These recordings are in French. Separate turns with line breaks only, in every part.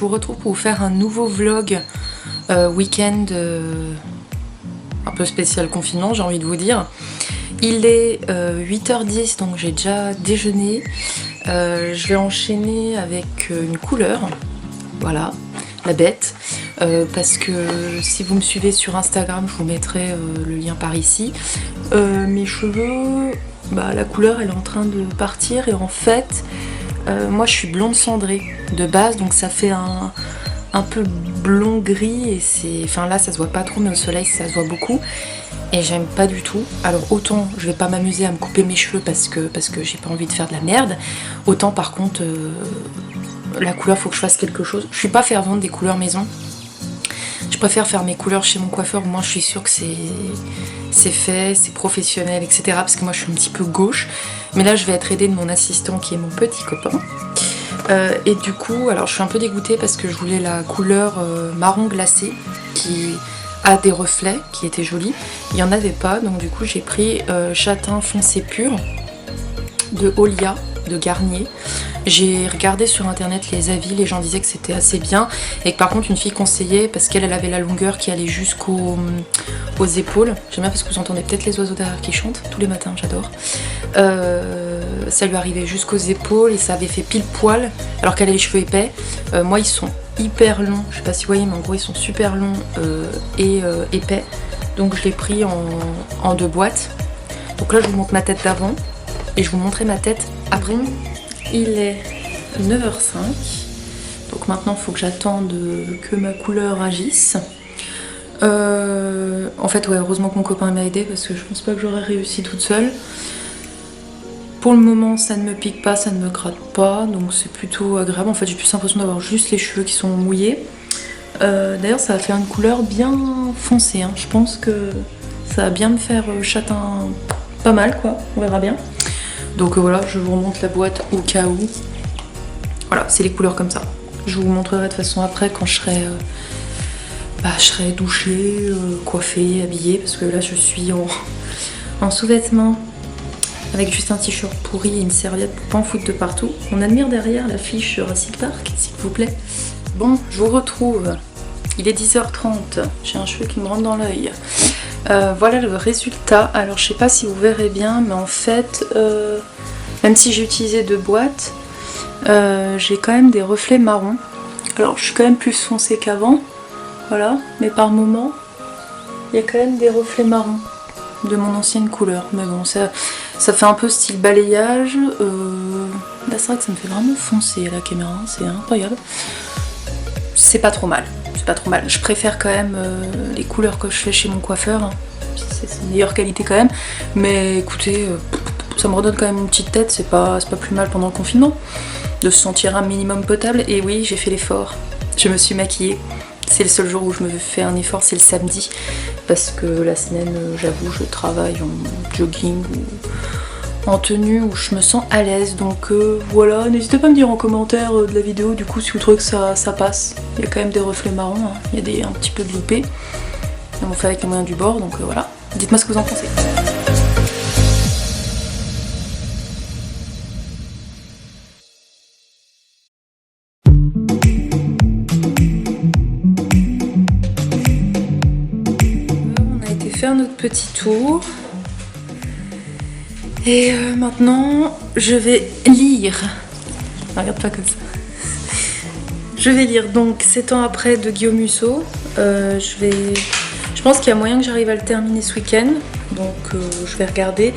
vous retrouve pour vous faire un nouveau vlog week-end un peu spécial confinement, j'ai envie de vous dire. Il est 8h10, donc j'ai déjà déjeuné. Je vais enchaîner avec une couleur, voilà, la bête. Parce que si vous me suivez sur Instagram, je vous mettrai le lien par ici. Mes cheveux, la couleur elle est en train de partir et en fait, moi je suis blonde cendrée de base, donc ça fait un peu blond gris et c'est, enfin là ça se voit pas trop mais au soleil ça se voit beaucoup et j'aime pas du tout. Alors autant je vais pas m'amuser à me couper mes cheveux parce que j'ai pas envie de faire de la merde, autant par contre la couleur faut que je fasse quelque chose. Je suis pas fervente des couleurs maison. Je préfère faire mes couleurs chez mon coiffeur, au moins je suis sûre que c'est fait, c'est professionnel, etc. Parce que moi je suis un petit peu gauche. Mais là je vais être aidée de mon assistant qui est mon petit copain. Et du coup, alors je suis un peu dégoûtée parce que je voulais la couleur marron glacé qui a des reflets, qui était jolie. Il n'y en avait pas, donc du coup j'ai pris châtain foncé pur de Olia, de Garnier. J'ai regardé sur internet les avis, les gens disaient que c'était assez bien et que par contre une fille conseillait parce qu'elle avait la longueur qui allait jusqu'aux épaules. J'aime bien parce que vous entendez peut-être les oiseaux derrière qui chantent tous les matins, j'adore. Ça lui arrivait jusqu'aux épaules et ça avait fait pile poil alors qu'elle a les cheveux épais. Moi ils sont hyper longs, je sais pas si vous voyez mais en gros ils sont super longs et épais. Donc je l'ai pris en 2 boîtes. Donc là je vous montre ma tête d'avant et je vous montrerai ma tête après. Il est 9h05, donc maintenant il faut que j'attende que ma couleur agisse. En fait, ouais, heureusement que mon copain m'a aidé parce que je pense pas que j'aurais réussi toute seule. Pour le moment, ça ne me pique pas, ça ne me gratte pas, donc c'est plutôt agréable. En fait, j'ai plus l'impression d'avoir juste les cheveux qui sont mouillés. D'ailleurs, ça va faire une couleur bien foncée, hein. Je pense que ça va bien me faire châtain pas mal, quoi, on verra bien. Donc voilà, je vous remonte la boîte au cas où. Voilà, c'est les couleurs comme ça. Je vous montrerai de toute façon après quand je serai douchée, coiffée, habillée, parce que là je suis en sous-vêtements avec juste un t-shirt pourri et une serviette pour pas en foutre de partout. On admire derrière l'affiche Jurassic Park, s'il vous plaît. Bon, je vous retrouve. Il est 10h30, j'ai un cheveu qui me rentre dans l'œil. Voilà le résultat. Alors je sais pas si vous verrez bien, mais en fait, même si j'ai utilisé 2 boîtes, j'ai quand même des reflets marron. Alors je suis quand même plus foncée qu'avant, voilà, mais par moment, il y a quand même des reflets marron de mon ancienne couleur. Mais bon, ça fait un peu style balayage. Là c'est vrai que ça me fait vraiment foncer la caméra, c'est incroyable. C'est pas trop mal. Pas trop mal. Je préfère quand même les couleurs que je fais chez mon coiffeur, hein. C'est une meilleure qualité quand même, mais écoutez, ça me redonne quand même une petite tête, c'est pas plus mal pendant le confinement de se sentir un minimum potable. Et oui, j'ai fait l'effort, je me suis maquillée. C'est le seul jour où je me fais un effort, c'est le samedi, parce que la semaine, j'avoue, je travaille en jogging ou en tenue où je me sens à l'aise. Donc voilà, n'hésitez pas à me dire en commentaire de la vidéo du coup si vous trouvez que ça passe. Il y a quand même des reflets marrons, hein. Il y a un petit peu de loupé. On fait avec les moyens du bord, donc voilà. Dites-moi ce que vous en pensez. On a été faire notre petit tour. Et maintenant, je vais lire. Regarde pas comme ça. Je vais lire donc 7 ans après de Guillaume Musso. Je pense qu'il y a moyen que j'arrive à le terminer ce week-end. Donc je vais regarder.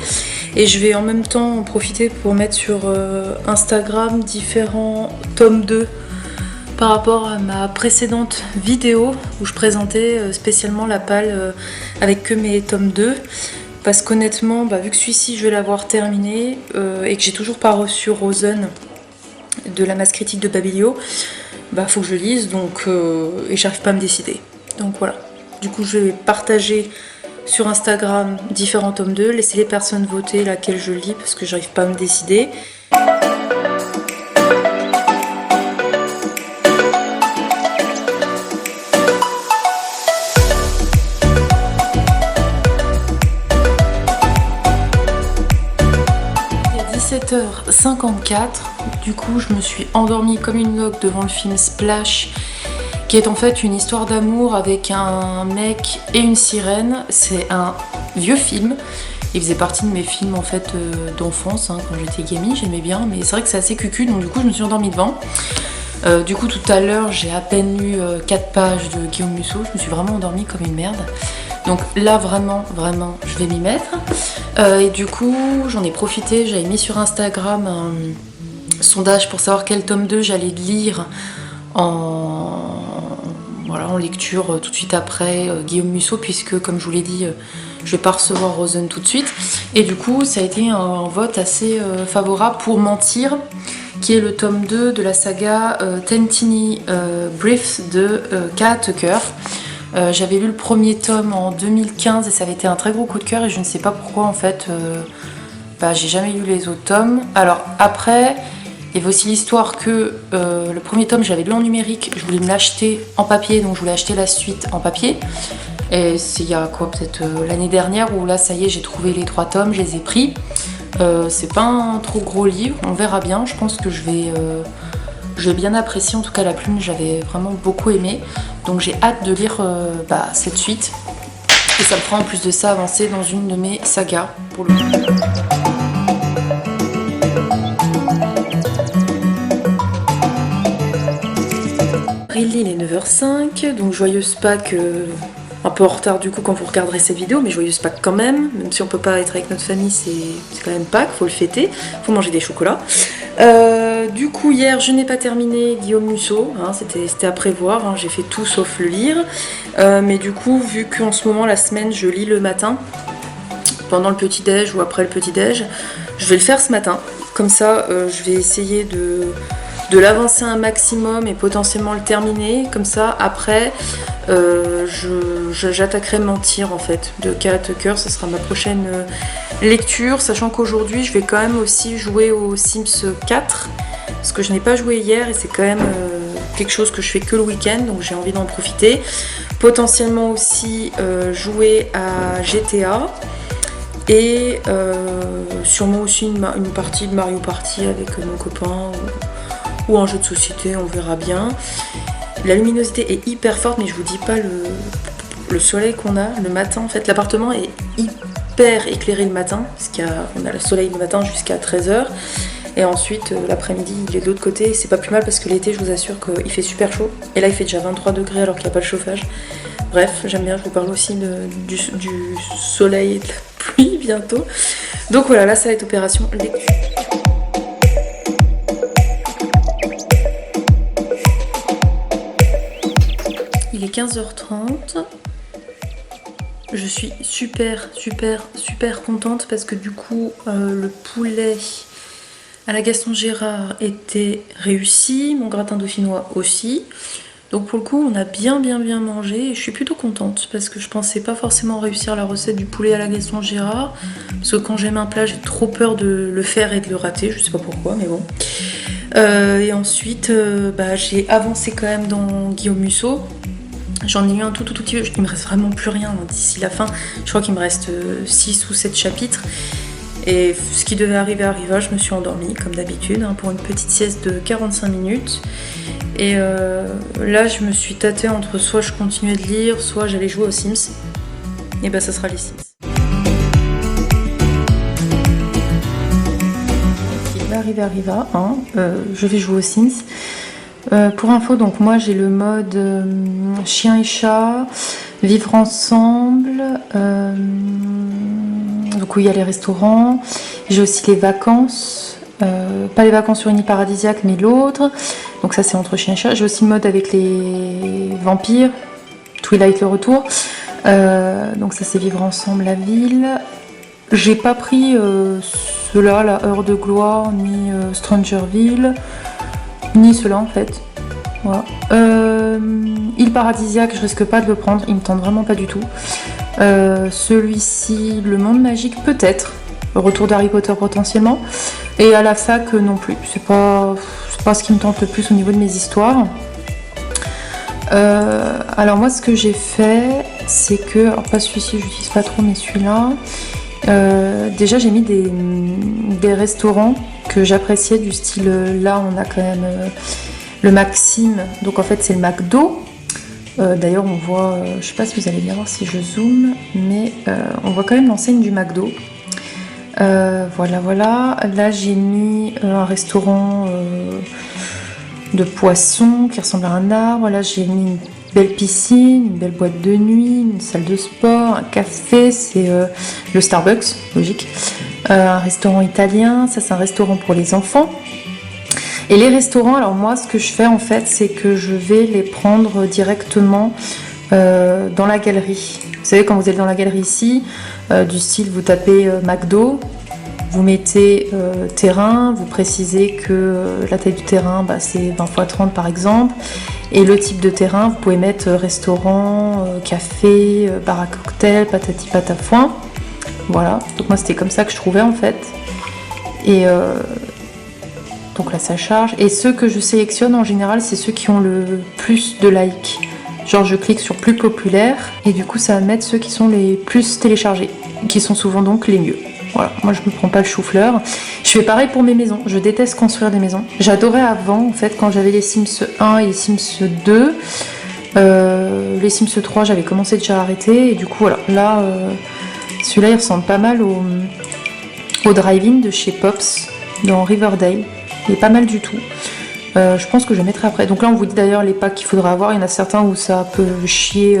Et je vais en même temps en profiter pour mettre sur Instagram différents tomes 2 par rapport à ma précédente vidéo où je présentais spécialement la palle avec que mes tomes 2. Parce qu'honnêtement, vu que celui-ci je vais l'avoir terminé et que j'ai toujours pas reçu Rosen de la masse critique de Babelio, faut que je lise, donc et j'arrive pas à me décider. Donc voilà. Du coup je vais partager sur Instagram différents tomes 2, laisser les personnes voter laquelle je lis parce que j'arrive pas à me décider. 17h54. Du coup, je me suis endormie comme une loque devant le film Splash, qui est en fait une histoire d'amour avec un mec et une sirène. C'est un vieux film. Il faisait partie de mes films en fait d'enfance, hein, quand j'étais gamine, j'aimais bien, mais c'est vrai que c'est assez cucu, donc du coup je me suis endormie devant. Du coup tout à l'heure j'ai à peine lu 4 pages de Guillaume Musso, je me suis vraiment endormie comme une merde. Donc là vraiment je vais m'y mettre. Et du coup j'en ai profité, j'avais mis sur Instagram un sondage pour savoir quel tome 2 j'allais lire en lecture tout de suite après Guillaume Musso, puisque comme je vous l'ai dit, je vais pas recevoir Rosen tout de suite. Et du coup ça a été un vote assez favorable pour Mentir, qui est le tome 2 de la saga Ten Teeny Briefs de K. Tucker. J'avais lu le premier tome en 2015 et ça avait été un très gros coup de cœur, et je ne sais pas pourquoi en fait j'ai jamais lu les autres tomes. Alors après il y avait aussi l'histoire que le premier tome j'avais lu en numérique, je voulais me l'acheter en papier, donc je voulais acheter la suite en papier. Et c'est il y a quoi, peut-être l'année dernière, où là ça y est j'ai trouvé les 3 tomes, je les ai pris. C'est pas un trop gros livre, on verra bien, je pense que je vais bien apprécier, en tout cas la plume j'avais vraiment beaucoup aimé. Donc j'ai hâte de lire cette suite. Et ça me fera en plus de ça avancer dans une de mes sagas pour le coup. Il est 9h05, donc joyeuse Pâques, un peu en retard du coup quand vous regarderez cette vidéo, mais joyeuse Pâques quand même si on peut pas être avec notre famille, c'est quand même Pâques, faut le fêter, faut manger des chocolats. Du coup hier je n'ai pas terminé Guillaume Musso, hein, c'était à prévoir, hein, j'ai fait tout sauf le lire, mais du coup vu qu'en ce moment la semaine je lis le matin, pendant le petit-déj ou après le petit-déj, je vais le faire ce matin, comme ça je vais essayer de l'avancer un maximum et potentiellement le terminer. Comme ça, après, j'attaquerai Mentir en fait de K. Tucker. Ce sera ma prochaine lecture, sachant qu'aujourd'hui, je vais quand même aussi jouer au Sims 4, parce que je n'ai pas joué hier et c'est quand même quelque chose que je fais que le week-end, donc j'ai envie d'en profiter. Potentiellement aussi jouer à GTA. Et sûrement aussi une partie de Mario Party avec mon copain, ou un jeu de société, on verra bien. La luminosité est hyper forte, mais je vous dis pas le soleil qu'on a le matin. En fait, l'appartement est hyper éclairé le matin, parce qu'on a le soleil le matin jusqu'à 13h. Et ensuite, l'après-midi, il est de l'autre côté. Et c'est pas plus mal parce que l'été, je vous assure qu'il fait super chaud. Et là, il fait déjà 23 degrés alors qu'il n'y a pas de chauffage. Bref, j'aime bien, je vous parle aussi du soleil et de la pluie bientôt. Donc voilà, là, ça va être opération lecture. Il est 15h30. Je suis super contente parce que du coup, le poulet à la Gaston Gérard était réussi, mon gratin dauphinois aussi. Donc pour le coup on a bien mangé et je suis plutôt contente parce que je pensais pas forcément réussir la recette du poulet à la Gaston Gérard, parce que quand j'aime un plat j'ai trop peur de le faire et de le rater, je sais pas pourquoi mais bon. Et ensuite j'ai avancé quand même dans Guillaume Musso. J'en ai eu un tout petit peu, il me reste vraiment plus rien d'ici la fin, je crois qu'il me reste 6 ou 7 chapitres. Et ce qui devait arriver arriva, je me suis endormie comme d'habitude pour une petite sieste de 45 minutes. Et là je me suis tâtée entre soit je continuais de lire, soit j'allais jouer aux Sims. Et ça sera les Sims. Ce qui va arriver arriva, je vais jouer aux Sims. Pour info, donc moi j'ai le mode chien et chat, vivre ensemble, donc où il y a les restaurants. J'ai aussi les vacances, pas les vacances sur une île paradisiaque mais l'autre, donc ça c'est entre chien et chat. J'ai aussi le mode avec les vampires, Twilight le retour, donc ça c'est vivre ensemble, la ville. J'ai pas pris ceux-là, la Heure de gloire, ni Strangerville, ni cela en fait. Voilà. Île paradisiaque, je risque pas de le prendre, il me tente vraiment pas du tout. Celui-ci, le monde magique peut-être, le retour d'Harry Potter potentiellement, et à la fac non plus, c'est pas ce qui me tente le plus au niveau de mes histoires. Alors moi ce que j'ai fait, c'est que, alors pas celui-ci, j'utilise pas trop, mais celui-là, Déjà j'ai mis des restaurants que j'appréciais du style, là on a quand même le Maxime, donc en fait c'est le McDo. D'ailleurs on voit, je sais pas si vous allez bien voir si je zoome, mais on voit quand même l'enseigne du McDo. Voilà. Là j'ai mis un restaurant de poissons qui ressemble à un arbre. Là j'ai mis une belle piscine, une belle boîte de nuit, une salle de sport, un café, c'est le Starbucks, logique. Un restaurant italien, ça c'est un restaurant pour les enfants. Et les restaurants, alors moi ce que je fais en fait, c'est que je vais les prendre directement dans la galerie. Vous savez, quand vous êtes dans la galerie ici, du style vous tapez McDo, vous mettez terrain, vous précisez que la taille du terrain c'est 20 x 30 par exemple, et le type de terrain, vous pouvez mettre restaurant, café, bar à cocktail, patati patafouin. Voilà, donc moi c'était comme ça que je trouvais en fait. Et donc là ça charge. Et ceux que je sélectionne en général, c'est ceux qui ont le plus de likes. Genre je clique sur plus populaire et du coup ça va mettre ceux qui sont les plus téléchargés, qui sont souvent donc les mieux. Voilà, moi je me prends pas le chou-fleur. Je fais pareil pour mes maisons, je déteste construire des maisons. J'adorais avant en fait quand j'avais les Sims 1 et les Sims 2. Les Sims 3 j'avais commencé déjà à arrêter et du coup voilà, là celui-là il ressemble pas mal au drive-in de chez Pops dans Riverdale. Il est pas mal du tout. Je pense que je mettrai après. Donc là on vous dit d'ailleurs les packs qu'il faudra avoir. Il y en a certains où ça peut chier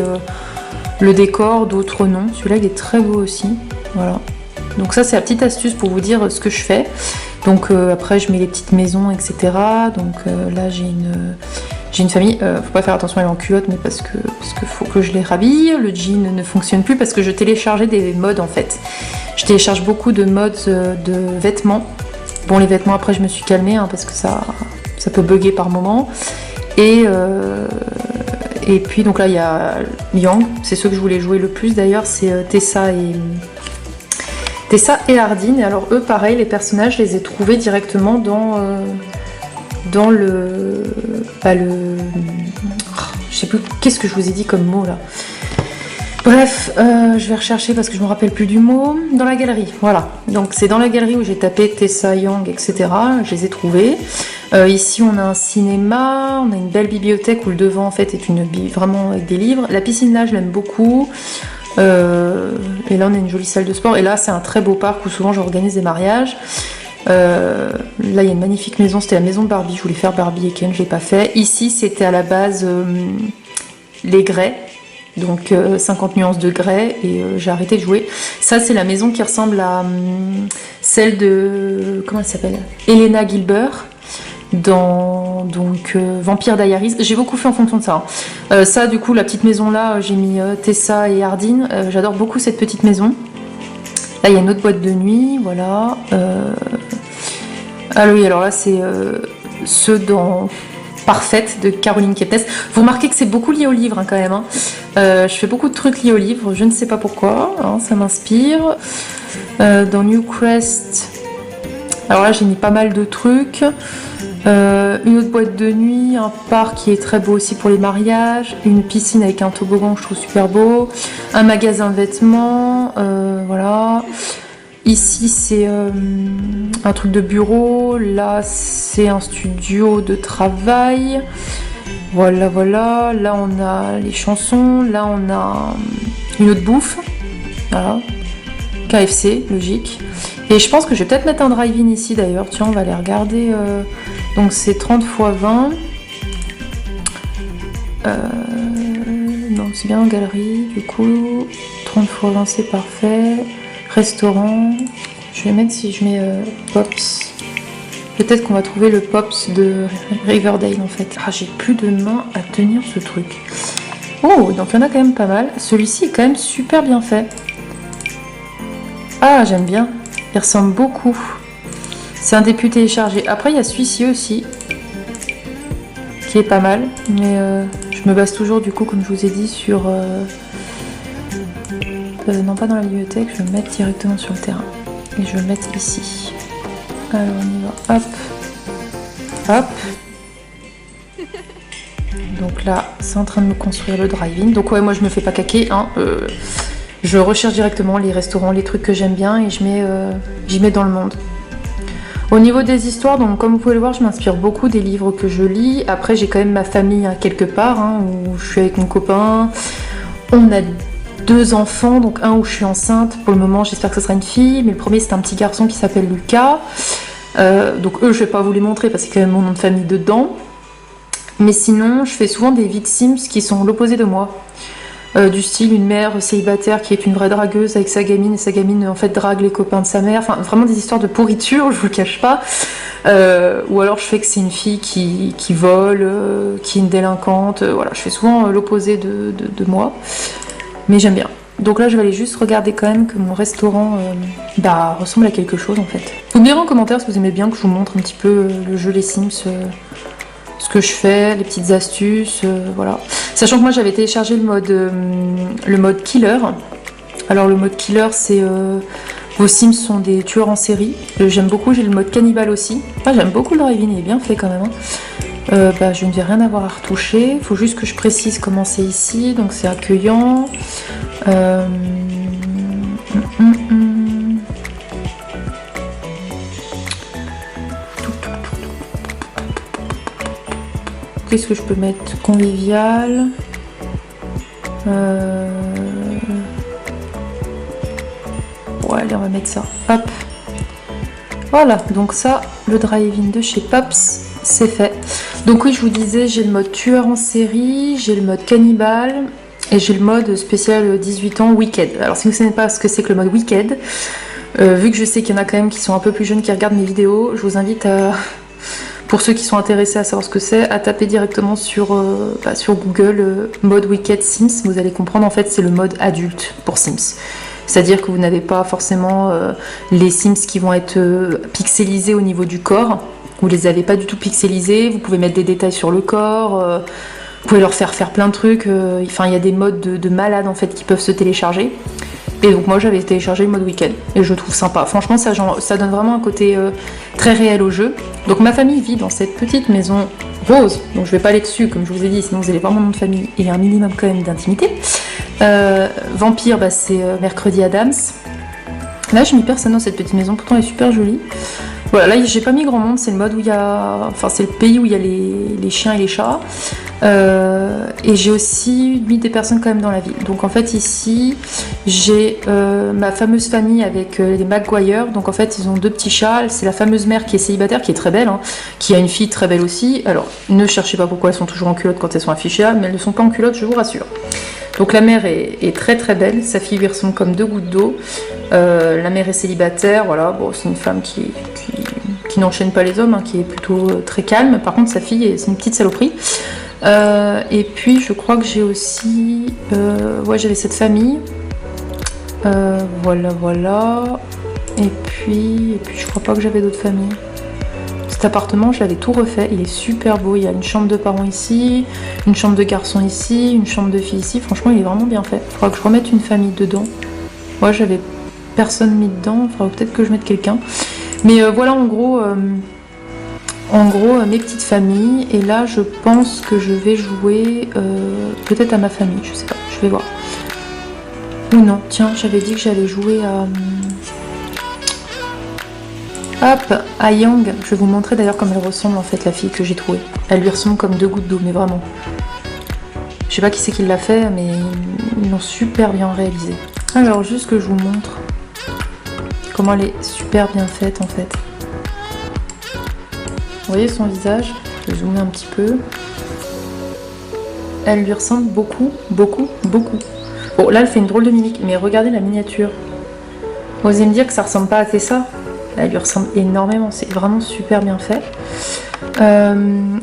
le décor, d'autres non. Celui-là il est très beau aussi. Voilà. Donc ça c'est la petite astuce pour vous dire ce que je fais. Donc après je mets les petites maisons, etc. Donc là j'ai une famille. Faut pas faire attention, elle est en culotte, mais parce que faut que je les rhabille. Le jean ne fonctionne plus parce que je téléchargeais des mods en fait. Je télécharge beaucoup de mods de vêtements. Bon, les vêtements après je me suis calmée parce que ça peut bugger par moment. Et puis donc là il y a Yang, c'est ceux que je voulais jouer le plus d'ailleurs, c'est Tessa et Hardin. Et alors eux pareil, les personnages je les ai trouvés directement dans le je sais plus qu'est-ce que je vous ai dit comme mot là. Bref, je vais rechercher parce que je me rappelle plus du mot. Dans la galerie, voilà. Donc c'est dans la galerie où j'ai tapé Tessa, Yang, etc. Je les ai trouvés. Ici on a un cinéma, on a une belle bibliothèque où le devant en fait est vraiment avec des livres. La piscine là je l'aime beaucoup. Et là on a une jolie salle de sport. Et là c'est un très beau parc où souvent j'organise des mariages. Là il y a une magnifique maison, c'était la maison de Barbie. Je voulais faire Barbie et Ken, je l'ai pas fait. Ici c'était à la base les grès. Donc 50 nuances de grès et j'ai arrêté de jouer. Ça c'est la maison qui ressemble à celle de, comment elle s'appelle, Elena Gilbert dans Vampire Diaries. J'ai beaucoup fait en fonction de ça. Ça du coup la petite maison là j'ai mis Tessa et Hardin. J'adore beaucoup cette petite maison. Là il y a une autre boîte de nuit, voilà. Ah oui, alors là c'est ceux dans Parfaite de Caroline Kepnes. Vous remarquez que c'est beaucoup lié au livre quand même. Je fais beaucoup de trucs liés au livre, je ne sais pas pourquoi, ça m'inspire. Dans Newcrest, alors là j'ai mis pas mal de trucs. Une autre boîte de nuit, un parc qui est très beau aussi pour les mariages, une piscine avec un toboggan que je trouve super beau, un magasin de vêtements, voilà. Ici c'est un truc de bureau, là c'est un studio de travail, voilà, là on a les chansons, là on a une autre bouffe, voilà, KFC, logique, et je pense que je vais peut-être mettre un drive-in ici d'ailleurs, tiens on va aller regarder, donc c'est 30 x 20, non c'est bien en galerie, du coup 30 x 20 c'est parfait. Restaurant, je vais mettre si je mets Pops. Peut-être qu'on va trouver le Pops de Riverdale en fait. Ah, j'ai plus de main à tenir ce truc. Oh, donc il y en a quand même pas mal. Celui-ci est quand même super bien fait. Ah, j'aime bien. Il ressemble beaucoup. C'est un des plus téléchargés. Après, il y a celui-ci aussi, qui est pas mal. Mais je me base toujours du coup, comme je vous ai dit, sur... non, pas dans la bibliothèque, je vais le mettre directement sur le terrain. Et je vais le mettre ici. Alors on y va, hop, hop. Donc là, c'est en train de me construire le drive-in. Donc ouais, moi je me fais pas caquer, hein. Je recherche directement les restaurants, les trucs que j'aime bien et j'y mets dans le monde. Au niveau des histoires, donc comme vous pouvez le voir, je m'inspire beaucoup des livres que je lis. Après, j'ai quand même ma famille quelque part, où je suis avec mon copain. On a 2 enfants, donc un où je suis enceinte. Pour le moment, j'espère que ce sera une fille. Mais le premier, c'est un petit garçon qui s'appelle Lucas. Donc eux, je vais pas vous les montrer parce qu'il y a quand même mon nom de famille dedans. Mais sinon, je fais souvent des vies de Sims qui sont l'opposé de moi. Du style une mère célibataire qui est une vraie dragueuse avec sa gamine et sa gamine en fait drague les copains de sa mère, enfin vraiment des histoires de pourriture, je vous le cache pas. Ou alors je fais que c'est une fille qui vole, qui est une délinquante, voilà, je fais souvent l'opposé de moi, mais j'aime bien. Donc là je vais aller juste regarder quand même que mon restaurant ressemble à quelque chose en fait. Vous me direz en commentaire si vous aimez bien que je vous montre un petit peu le jeu Les Sims, ce que je fais, les petites astuces, voilà. Sachant que moi j'avais téléchargé le mode killer. Alors le mode killer c'est vos Sims sont des tueurs en série. J'aime beaucoup, j'ai le mode cannibale aussi. J'aime beaucoup le drive-in, il est bien fait quand même. Je ne vais rien avoir à retoucher. Il faut juste que je précise comment c'est ici. Donc c'est accueillant. Qu'est-ce que je peux mettre? Convivial. Ouais, allez, on va mettre ça. Hop. Voilà, donc ça, le drive-in de chez Pops, c'est fait. Donc oui, je vous disais, j'ai le mode tueur en série, j'ai le mode cannibale, et j'ai le mode spécial 18 ans Wicked. Alors si vous ne savez pas ce que c'est que le mode Wicked, vu que je sais qu'il y en a quand même qui sont un peu plus jeunes qui regardent mes vidéos, je vous invite à... Pour ceux qui sont intéressés à savoir ce que c'est, à taper directement sur Google mode Wicked Sims. Vous allez comprendre, en fait, c'est le mode adulte pour Sims. C'est-à-dire que vous n'avez pas forcément les Sims qui vont être pixelisés au niveau du corps. Vous les avez pas du tout pixelisés. Vous pouvez mettre des détails sur le corps. Vous pouvez leur faire plein de trucs. Enfin, il y a des modes de malades en fait qui peuvent se télécharger. Et donc moi j'avais téléchargé le mode week-end et je le trouve sympa. Franchement ça donne vraiment un côté très réel au jeu. Donc ma famille vit dans cette petite maison rose, donc je vais pas aller dessus comme je vous ai dit, sinon vous allez voir mon nom de famille. Il y a un minimum quand même d'intimité. Vampire, c'est Mercredi Adams. Là je m'y personne dans cette petite maison, pourtant elle est super jolie. Voilà, là j'ai pas mis grand monde, c'est le mode où il y a... Enfin c'est le pays où il y a les chiens et les chats. Et j'ai aussi mis des personnes quand même dans la ville. Donc en fait ici j'ai ma fameuse famille avec les Maguire. Donc en fait ils ont 2 petits chats. C'est la fameuse mère qui est célibataire, qui est très belle, qui a une fille très belle aussi. Alors ne cherchez pas pourquoi elles sont toujours en culotte quand elles sont affichées là, mais elles ne sont pas en culotte, je vous rassure. Donc la mère est très très belle, sa fille lui ressemble comme 2 gouttes d'eau. La mère est célibataire, voilà, bon, c'est une femme qui n'enchaîne pas les hommes, qui est plutôt très calme. Par contre sa fille c'est une petite saloperie. Et puis je crois que j'ai aussi j'avais cette famille, voilà, et puis je crois pas que j'avais d'autres familles. Cet appartement je l'avais tout refait, il est super beau, il y a une chambre de parents ici, une chambre de garçon ici, une chambre de fille ici, franchement il est vraiment bien fait. Il faudra que je remette une famille dedans. Moi j'avais personne mis dedans, il faudra peut-être que je mette quelqu'un, mais voilà en gros mes petites familles. Et là je pense que je vais jouer peut-être à ma famille, je sais pas, je vais voir. Ou non, tiens, j'avais dit que j'allais jouer à Yang. Je vais vous montrer d'ailleurs comme elle ressemble en fait, la fille que j'ai trouvée. Elle lui ressemble comme 2 gouttes d'eau, mais vraiment. Je sais pas qui c'est qui l'a fait, mais ils l'ont super bien réalisé. Alors juste que je vous montre comment elle est super bien faite en fait. Vous voyez son visage, je vais zoomer un petit peu. Elle lui ressemble beaucoup. Bon, là, elle fait une drôle de mimique, mais regardez la miniature. Vous osez me dire que ça ressemble pas à Tessa? Elle lui ressemble énormément, c'est vraiment super bien fait.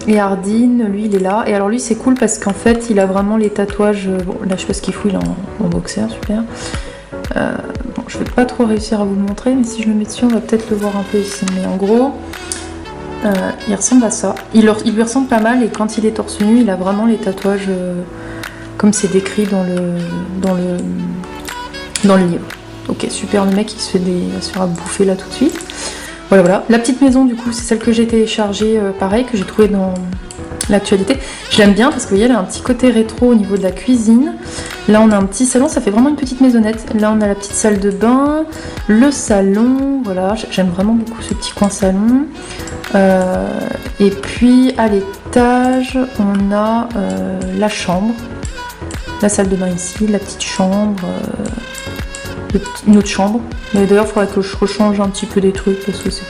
Et Hardin, lui, il est là. Et alors lui, c'est cool parce qu'en fait, il a vraiment les tatouages... Bon, là, je sais pas ce qu'il fout, il est en boxer, super. Bon, je vais pas trop réussir à vous le montrer, mais si je me mets dessus, on va peut-être le voir un peu ici. Mais en gros... il ressemble à ça. Il lui ressemble pas mal et quand il est torse nu, il a vraiment les tatouages comme c'est décrit dans le livre. Ok, super, le mec il va se faire bouffer là tout de suite. Voilà. La petite maison du coup, c'est celle que j'ai téléchargée, pareil, que j'ai trouvée l'actualité. Je l'aime bien parce que vous voyez, elle a un petit côté rétro au niveau de la cuisine. Là on a un petit salon, ça fait vraiment une petite maisonnette. Là on a la petite salle de bain, le salon, voilà, j'aime vraiment beaucoup ce petit coin salon. Et puis à l'étage on a la chambre, la salle de bain ici, la petite chambre, une autre chambre. Mais d'ailleurs il faudrait que je rechange un petit peu des trucs parce que c'est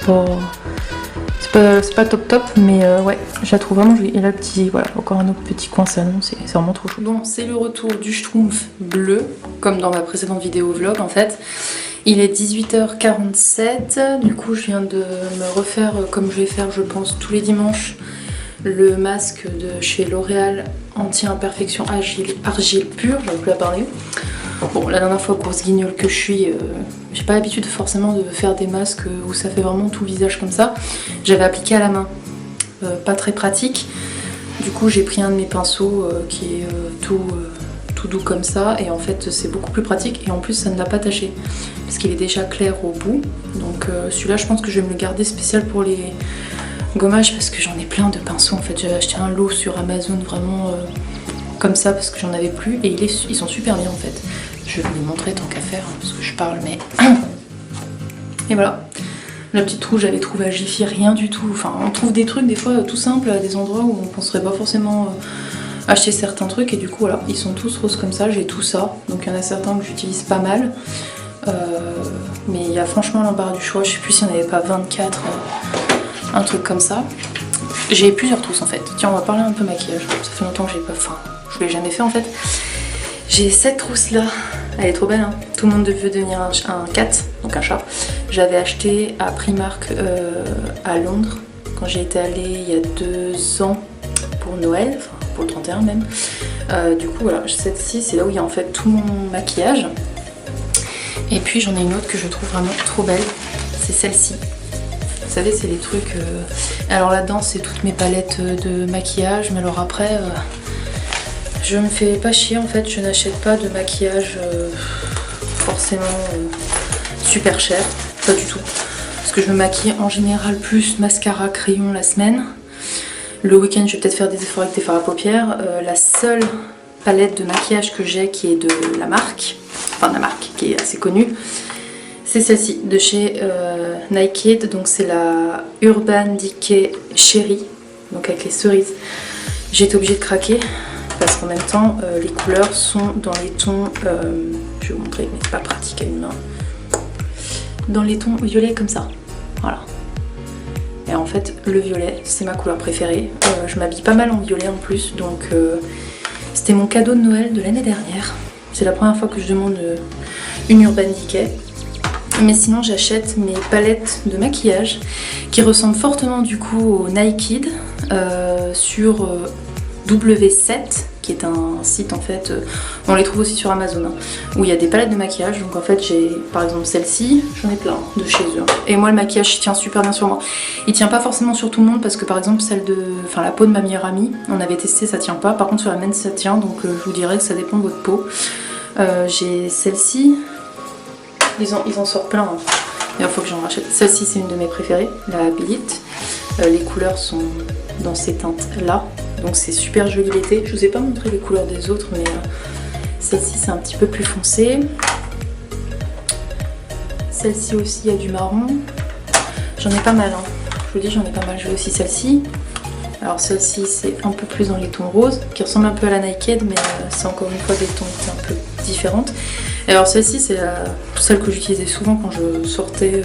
pas top, mais ouais, je la trouve vraiment jolie. Et là, voilà, encore un autre petit coin salon, c'est vraiment trop chou. Bon, c'est le retour du Schtroumpf bleu, comme dans ma précédente vidéo vlog en fait. Il est 18h47, du coup je viens de me refaire, comme je vais faire je pense tous les dimanches, le masque de chez L'Oréal anti-imperfection argile pure, j'arrive plus à parler. Bon, la dernière fois, grosse guignole que je suis, j'ai pas l'habitude forcément de faire des masques où ça fait vraiment tout le visage comme ça. J'avais appliqué à la main, pas très pratique. Du coup, j'ai pris un de mes pinceaux qui est tout doux comme ça, et en fait, c'est beaucoup plus pratique. Et en plus, ça ne l'a pas taché, parce qu'il est déjà clair au bout. Donc celui-là, je pense que je vais me le garder spécial pour les gommages, parce que j'en ai plein de pinceaux. En fait, j'avais acheté un lot sur Amazon vraiment comme ça parce que j'en avais plus, et ils sont super bien en fait. Je vais vous les montrer tant qu'à faire parce que je parle, mais et voilà, la petite trousse j'avais trouvé à Jiffy, rien du tout. Enfin, on trouve des trucs des fois tout simples à des endroits où on penserait pas forcément acheter certains trucs, et du coup voilà, ils sont tous roses comme ça. J'ai tout ça, donc il y en a certains que j'utilise pas mal, mais il y a franchement l'embarras du choix. Je sais plus s'il n'y en avait pas 24, un truc comme ça. J'ai plusieurs trousses en fait. Tiens, on va parler un peu maquillage. Ça fait longtemps que j'ai pas. Enfin, je l'ai jamais fait en fait. J'ai cette trousse là. Elle est trop belle, hein. Tout le monde veut devenir un cat, donc un chat. J'avais acheté à Primark à Londres quand j'ai été allée il y a 2 ans pour Noël, enfin pour le 31 même. Du coup voilà, cette-ci c'est là où il y a en fait tout mon maquillage. Et puis j'en ai une autre que je trouve vraiment trop belle. C'est celle-ci. Vous savez, c'est les trucs... Alors là-dedans, c'est toutes mes palettes de maquillage, mais alors après, je me fais pas chier en fait, je n'achète pas de maquillage forcément super cher, pas du tout. Parce que je me maquille en général plus mascara, crayon la semaine. Le week-end, je vais peut-être faire des efforts avec des fards à paupières. La seule palette de maquillage que j'ai qui est de la marque, enfin de la marque qui est assez connue, c'est celle-ci de chez Naked, donc c'est la Urban Decay Cherry, donc avec les cerises. J'ai été obligée de craquer parce qu'en même temps les couleurs sont dans les tons, je vais vous montrer mais c'est pas pratique à une main, dans les tons violets comme ça, voilà. Et en fait le violet c'est ma couleur préférée, je m'habille pas mal en violet en plus, donc c'était mon cadeau de Noël de l'année dernière. C'est la première fois que je demande une Urban Decay. Mais sinon j'achète mes palettes de maquillage qui ressemblent fortement du coup au Naked sur W7, qui est un site en fait, on les trouve aussi sur Amazon, hein, où il y a des palettes de maquillage. Donc en fait j'ai par exemple celle-ci, j'en ai plein de chez eux. Et moi le maquillage tient super bien sur moi. Il tient pas forcément sur tout le monde parce que par exemple la peau de ma meilleure amie, on avait testé, ça tient pas. Par contre sur la mienne ça tient, donc je vous dirais que ça dépend de votre peau. J'ai celle-ci. Ils en sortent plein, hein. Il faut que j'en rachète. Celle-ci c'est une de mes préférées, la Billit. Les couleurs sont dans ces teintes là, donc c'est super joli l'été. Je vous ai pas montré les couleurs des autres, mais celle-ci c'est un petit peu plus foncé. Celle-ci aussi il y a du marron. J'en ai pas mal, hein. Je vous dis j'en ai pas mal. J'ai aussi celle-ci. Alors celle-ci c'est un peu plus dans les tons roses, qui ressemble un peu à la Naked, mais c'est encore une fois des tons un peu différentes. Et alors celle-ci c'est celle que j'utilisais souvent quand je sortais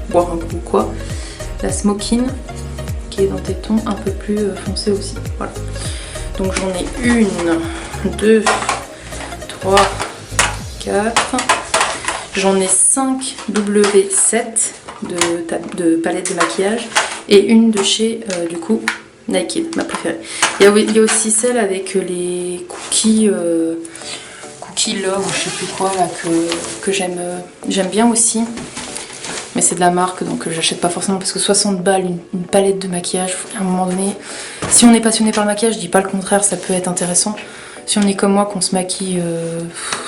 boire un coup ou quoi. La Smokin, qui est dans des tons un peu plus foncés aussi. Voilà. Donc j'en ai 1, 2, 3, 4. J'en ai 5 W7 de palettes de maquillage et une de chez du coup Naked, ma préférée. Il y a aussi celle avec les cookies love ou je sais plus quoi là, que j'aime bien aussi, mais c'est de la marque donc j'achète pas forcément parce que 60 balles une palette de maquillage, à un moment donné, si on est passionné par le maquillage, je dis pas le contraire, ça peut être intéressant. Si on est comme moi qu'on se maquille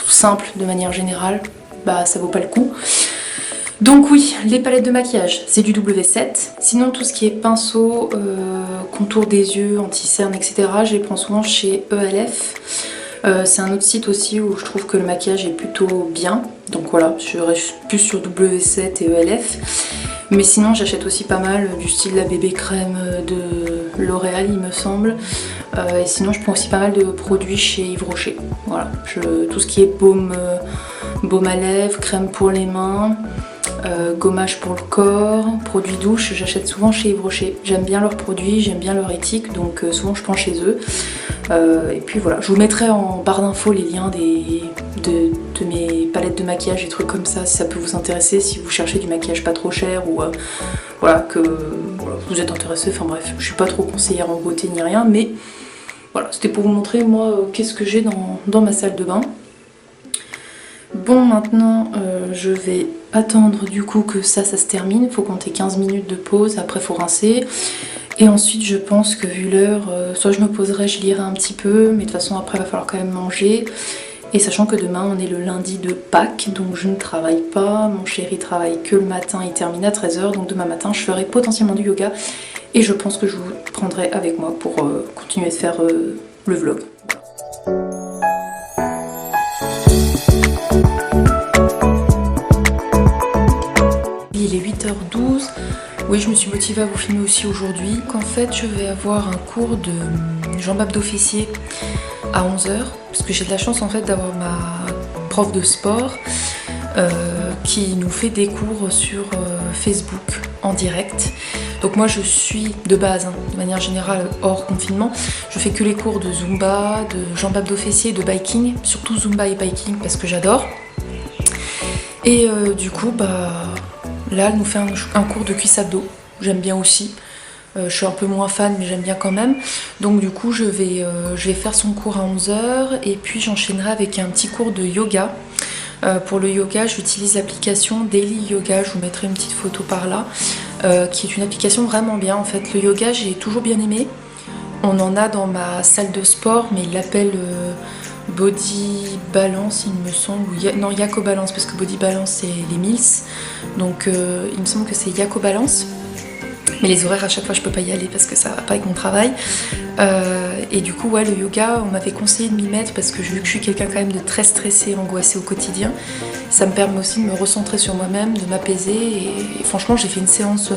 simple de manière générale, bah ça vaut pas le coup. Donc oui, les palettes de maquillage, c'est du W7. Sinon tout ce qui est pinceau, contour des yeux, anti-cerne, etc. je les prends souvent chez ELF. C'est un autre site aussi où je trouve que le maquillage est plutôt bien. Donc voilà, je reste plus sur W7 et ELF. Mais sinon j'achète aussi pas mal du style la bébé crème de L'Oréal il me semble. Et sinon je prends aussi pas mal de produits chez Yves Rocher. Voilà, tout ce qui est baume à lèvres, crème pour les mains, gommage pour le corps, produits douche, j'achète souvent chez Yves Rocher. J'aime bien leurs produits, j'aime bien leur éthique, donc souvent je prends chez eux. Et puis voilà, je vous mettrai en barre d'infos les liens de mes palettes de maquillage et trucs comme ça, si ça peut vous intéresser, si vous cherchez du maquillage pas trop cher ou voilà, que voilà, vous êtes intéressé. Enfin bref, je suis pas trop conseillère en beauté ni rien, mais voilà, c'était pour vous montrer moi qu'est-ce que j'ai dans ma salle de bain. Bon, maintenant je vais attendre du coup que ça se termine, il faut compter 15 minutes de pause, après il faut rincer. Et ensuite je pense que vu l'heure, soit je me poserai, je lirai un petit peu, mais de toute façon après il va falloir quand même manger. Et sachant que demain on est le lundi de Pâques, donc je ne travaille pas, mon chéri travaille que le matin, il termine à 13 h, donc demain matin je ferai potentiellement du yoga. Et je pense que je vous prendrai avec moi pour continuer de faire le vlog. Il est 8h12. Oui, je me suis motivée à vous filmer aussi aujourd'hui. Qu'en fait, je vais avoir un cours de jambes abdos fessiers à 11 h. Parce que j'ai de la chance en fait d'avoir ma prof de sport qui nous fait des cours sur Facebook en direct. Donc moi je suis de base, de manière générale hors confinement, je fais que les cours de Zumba, de jambes abdos fessiers, de biking, surtout Zumba et biking parce que j'adore. Et du coup là elle nous fait un cours de cuisse abdos, j'aime bien aussi. Je suis un peu moins fan mais j'aime bien quand même. Donc du coup je vais faire son cours à 11 h et puis j'enchaînerai avec un petit cours de yoga. Pour le yoga, j'utilise l'application Daily Yoga, je vous mettrai une petite photo par là, qui est une application vraiment bien en fait. Le yoga, j'ai toujours bien aimé. On en a dans ma salle de sport, mais il l'appelle Body Balance, il me semble. Non, Yako Balance, parce que Body Balance, c'est les Mills. Donc il me semble que c'est Yako Balance. Mais les horaires à chaque fois je peux pas y aller parce que ça va pas avec mon travail. Et du coup ouais, le yoga on m'avait conseillé de m'y mettre parce que vu que je suis quelqu'un quand même de très stressé, angoissé au quotidien, ça me permet aussi de me recentrer sur moi-même, de m'apaiser et franchement j'ai fait une séance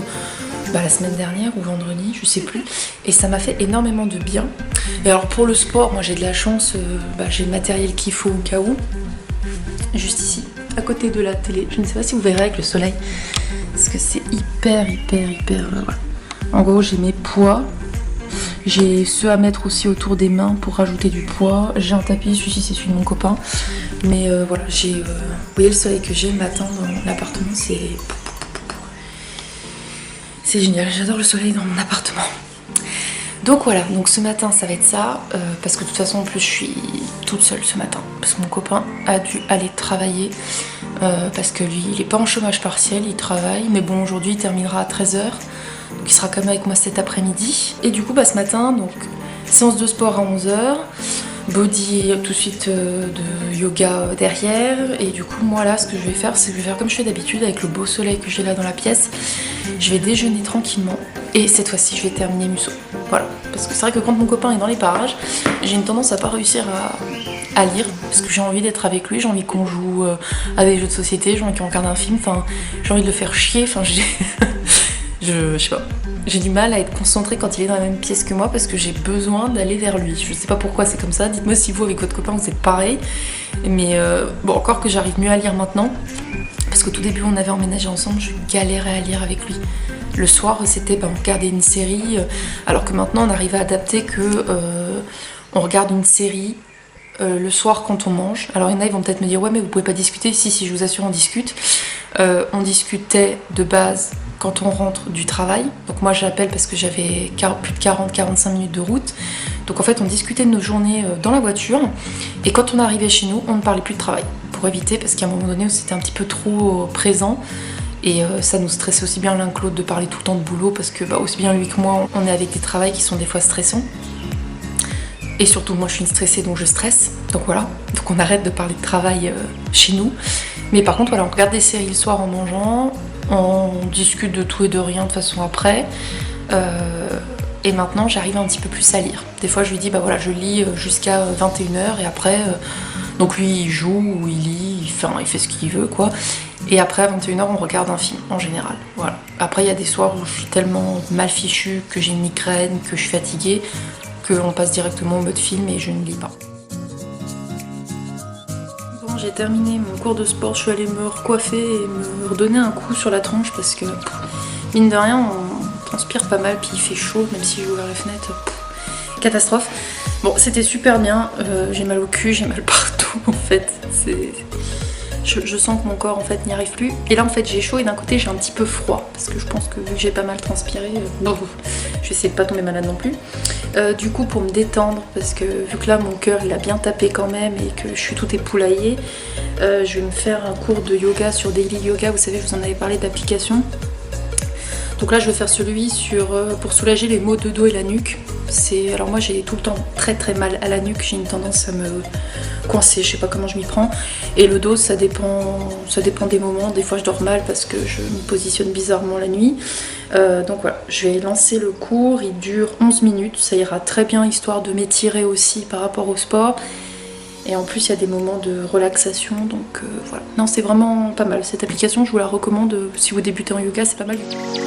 la semaine dernière ou vendredi, je sais plus, et ça m'a fait énormément de bien. Et alors pour le sport, moi j'ai de la chance, j'ai le matériel qu'il faut au cas où, juste ici, à côté de la télé. Je ne sais pas si vous verrez avec le soleil, parce que c'est hyper voilà. En gros j'ai mes poids, j'ai ceux à mettre aussi autour des mains pour rajouter du poids, j'ai un tapis, celui-ci c'est celui de mon copain, mais voilà, vous voyez le soleil que j'ai le matin dans l'appartement, c'est génial, j'adore le soleil dans mon appartement. Donc voilà, donc ce matin ça va être ça, parce que de toute façon en plus je suis toute seule ce matin, parce que mon copain a dû aller travailler, parce que lui il est pas en chômage partiel, il travaille, mais bon aujourd'hui il terminera à 13 h, donc il sera quand même avec moi cet après-midi. Et du coup ce matin, donc séance de sport à 11 h, body tout de suite de yoga derrière, et du coup moi là ce que je vais faire, c'est que je vais faire comme je fais d'habitude avec le beau soleil que j'ai là dans la pièce, je vais déjeuner tranquillement, et cette fois-ci je vais terminer Musso. Voilà, parce que c'est vrai que quand mon copain est dans les parages, j'ai une tendance à pas réussir à lire, parce que j'ai envie d'être avec lui, j'ai envie qu'on joue à des jeux de société, j'ai envie qu'on regarde un film, enfin j'ai envie de le faire chier, enfin je sais pas. J'ai du mal à être concentrée quand il est dans la même pièce que moi parce que j'ai besoin d'aller vers lui. Je sais pas pourquoi c'est comme ça, dites-moi si vous avec votre copain vous êtes pareil. Mais bon, encore que j'arrive mieux à lire maintenant, parce qu'au tout début on avait emménagé ensemble, je galérais à lire avec lui. Le soir c'était on regardait une série, alors que maintenant on arrive à adapter que on regarde une série le soir quand on mange. Alors il y en a ils vont peut-être me dire ouais mais vous pouvez pas discuter. Si je vous assure on discute. On discutait de base quand on rentre du travail, donc moi j'appelle parce que j'avais plus de 40-45 minutes de route, donc en fait on discutait de nos journées dans la voiture, et quand on arrivait chez nous on ne parlait plus de travail, pour éviter, parce qu'à un moment donné c'était un petit peu trop présent, et ça nous stressait aussi bien l'un que l'autre de parler tout le temps de boulot, parce que aussi bien lui que moi on est avec des travails qui sont des fois stressants, et surtout moi je suis une stressée donc je stresse, donc voilà, donc on arrête de parler de travail chez nous. Mais par contre, voilà, on regarde des séries le soir en mangeant, on discute de tout et de rien de façon après. Et maintenant, j'arrive un petit peu plus à lire. Des fois, je lui dis, bah voilà, je lis jusqu'à 21h et après, donc lui, il joue ou il lit, il fait ce qu'il veut, quoi. Et après, à 21h, on regarde un film, en général. Voilà. Après, il y a des soirs où je suis tellement mal fichue, que j'ai une migraine, que je suis fatiguée, qu'on passe directement au mode film et je ne lis pas. Bon, j'ai terminé mon cours de sport, je suis allée me recoiffer et me redonner un coup sur la tronche parce que, mine de rien, on transpire pas mal, puis il fait chaud, même si j'ai ouvert la fenêtre. Catastrophe. Bon, c'était super bien, j'ai mal au cul, j'ai mal partout en fait. Je sens que mon corps en fait n'y arrive plus. Et là en fait j'ai chaud et d'un côté j'ai un petit peu froid parce que je pense que vu que j'ai pas mal transpiré, bon, je vais essayer de pas tomber malade non plus. Du coup pour me détendre, parce que vu que là mon cœur il a bien tapé quand même et que je suis tout époulaillée, je vais me faire un cours de yoga sur Daily Yoga. Vous savez, je vous en avais parlé d'application. Donc là je vais faire celui pour soulager les maux de dos et la nuque. Alors moi j'ai tout le temps très très mal à la nuque, j'ai une tendance à me coincer, je sais pas comment je m'y prends. Et le dos ça dépend des moments, des fois je dors mal parce que je me positionne bizarrement la nuit. Donc voilà, je vais lancer le cours, il dure 11 minutes, ça ira très bien histoire de m'étirer aussi par rapport au sport. Et en plus il y a des moments de relaxation, donc voilà. Non, c'est vraiment pas mal cette application, je vous la recommande si vous débutez en yoga, c'est pas mal du tout.